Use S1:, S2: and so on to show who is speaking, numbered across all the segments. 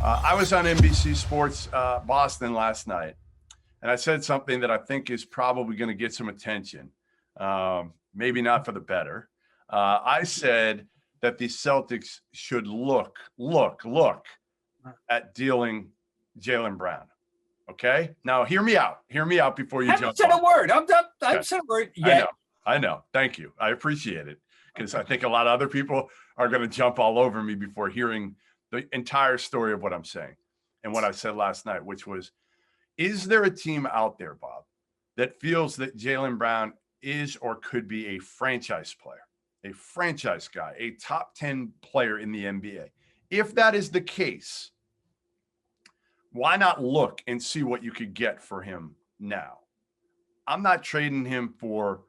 S1: I was on NBC Sports Boston last night, and I said something that I think is probably going to get some attention, maybe not for the better. I said that the Celtics should look at dealing Jaylen Brown. Okay? Now, hear me out. Hear me out before you jump. I haven't
S2: said a word. I haven't said a word yet.
S1: I know. Thank you. I appreciate it, because I think a lot of other people are going to jump all over me before hearing the entire story of what I'm saying and what I said last night, which was, is there a team out there, Bob, that feels that Jaylen Brown is or could be a franchise player, a franchise guy, a top 10 player in the NBA? If that is the case, why not look and see what you could get for him now? I'm not trading him for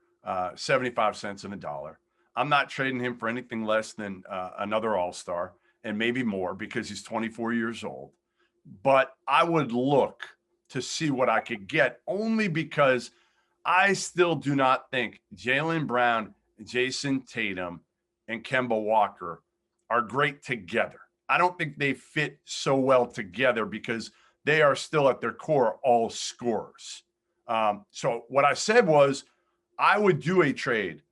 S1: 75 cents on the dollar. I'm not trading him for anything less than another all-star and maybe more, because he's 24 years old. But I would look to see what I could get, only because I still do not think Jaylen Brown, Jayson Tatum, and Kemba Walker are great together. I don't think they fit so well together, because they are still at their core all scorers. So what I said was, I would do a trade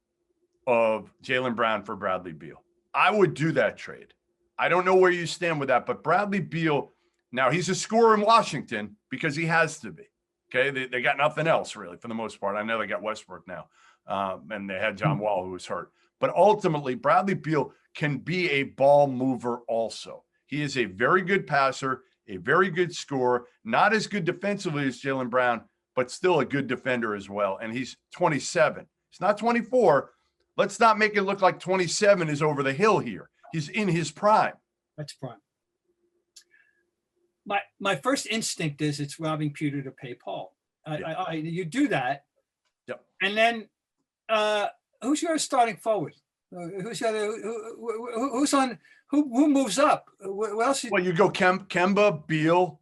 S1: of Jaylen Brown for Bradley Beal. I would do that trade. I don't know where you stand with that, but Bradley Beal, now he's a scorer in Washington because he has to be. Okay, they got nothing else really for the most part. I know they got Westbrook now, and they had John Wall, who was hurt. But ultimately, Bradley Beal can be a ball mover also. He is a very good passer, a very good scorer, not as good defensively as Jaylen Brown, but still a good defender as well. And he's 27. He's not 24. Let's not make it look like 27 is over the hill here. He's in his prime.
S2: That's prime. My first instinct is it's robbing Peter to pay Paul. You do that.
S1: Yep.
S2: And then who's your starting forward? Who's on? Who moves up? What else?
S1: Well, you go Kemba, Beal,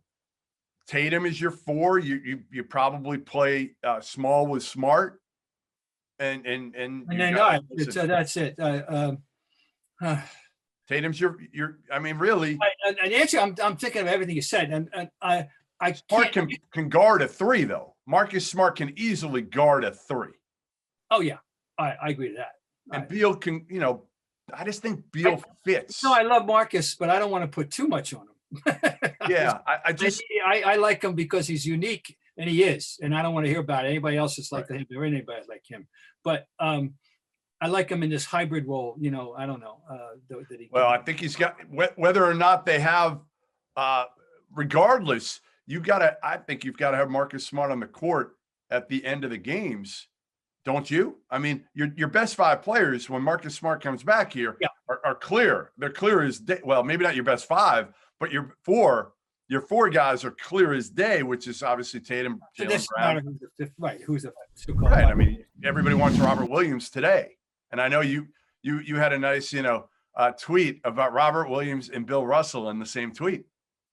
S1: Tatum is your four. You probably play small with Smart, and then
S2: that's it.
S1: Tatum's your. I mean, really.
S2: And actually, I'm thinking of everything you said, and I
S1: Smart can guard a three, though. Marcus Smart can easily guard a three.
S2: Oh yeah, I agree to that.
S1: And Beal can, I just think Beal fits.
S2: No, I love Marcus, but I don't want to put too much on him.
S1: Yeah,
S2: I like him because he's unique, and he is, and I don't want to hear about anybody else that's like him or anybody like him. But I like him in this hybrid role. I don't know.
S1: I think he's got, whether or not they have, regardless, I think you've got to have Marcus Smart on the court at the end of the games. Don't you? I mean, your best five players, when Marcus Smart comes back here, are clear. They're clear as day. Well, maybe not your best five, but your four guys are clear as day, which is obviously Tatum, Jaylen Brown.
S2: Who's the
S1: right? I mean, everybody wants Robert Williams today, and I know you had a nice tweet about Robert Williams and Bill Russell in the same tweet.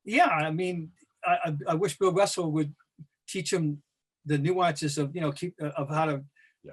S2: Yeah, I mean, I wish Bill Russell would teach him the nuances of of how to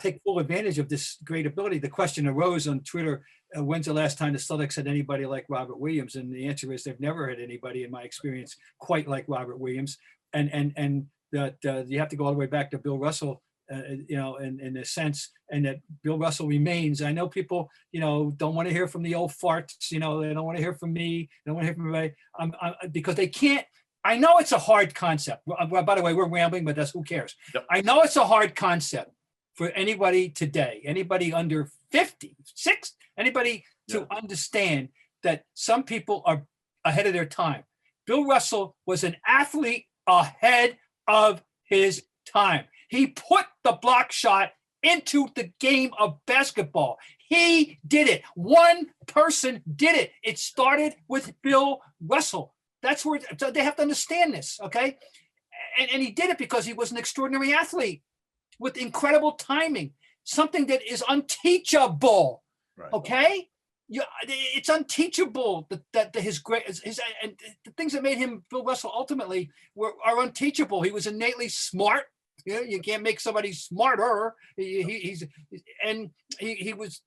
S2: take full advantage of this great ability. The question arose on Twitter, when's the last time the Celtics had anybody like Robert Williams? And the answer is they've never had anybody, in my experience, quite like Robert Williams. And that you have to go all the way back to Bill Russell, in a sense, and that Bill Russell remains. I know people, don't want to hear from the old farts. They don't want to hear from me. They don't want to hear from anybody because they can't. I know it's a hard concept. Well, by the way, we're rambling, but who cares? Yep. I know it's a hard concept for anybody today, anybody under 56, anybody to understand that some people are ahead of their time. Bill Russell was an athlete ahead of his time. He put the block shot into the game of basketball. He did it. One person did it. It started with Bill Russell. That's where they have to understand this, okay? And he did it because he was an extraordinary athlete with incredible timing, something that is unteachable. Right. Okay, it's unteachable. That his and the things that made him Bill Russell ultimately are unteachable. He was innately smart. You can't make somebody smarter. He was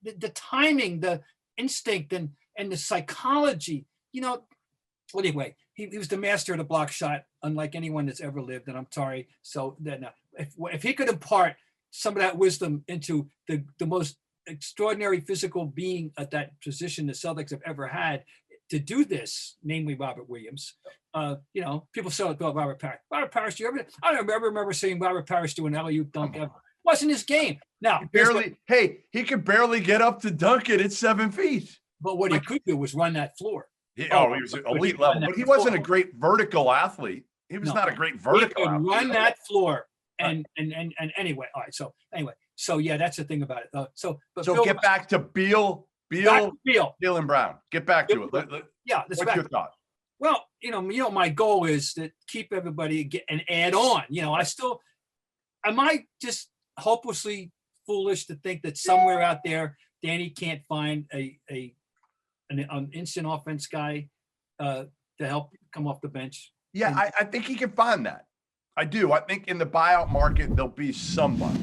S2: the timing, the instinct, and the psychology. Well, anyway, he was the master of the block shot, unlike anyone that's ever lived. And I'm sorry. So then, if he could impart some of that wisdom into the most extraordinary physical being at that position the Celtics have ever had to do this, namely Robert Williams. People say about Robert Parrish. Robert Parrish, I don't remember seeing Robert Parrish do an alley-oop dunk ever. Wasn't his game. Now,
S1: he could barely get up to dunk it at 7 feet.
S2: But what he could do was run that floor.
S1: He was elite level, but he wasn't a great vertical athlete. He was not a great vertical athlete.
S2: Run that floor. And anyway, all right. So yeah, that's the thing about it. So
S1: get back to Beal, Jaylen Brown. Get back to it. What's your thought?
S2: Well, my goal is to keep everybody and add on. Am I just hopelessly foolish to think that somewhere out there, Danny can't find an instant offense guy to help come off the bench?
S1: Yeah, I think he can find that. I do. I think in the buyout market, there'll be somebody.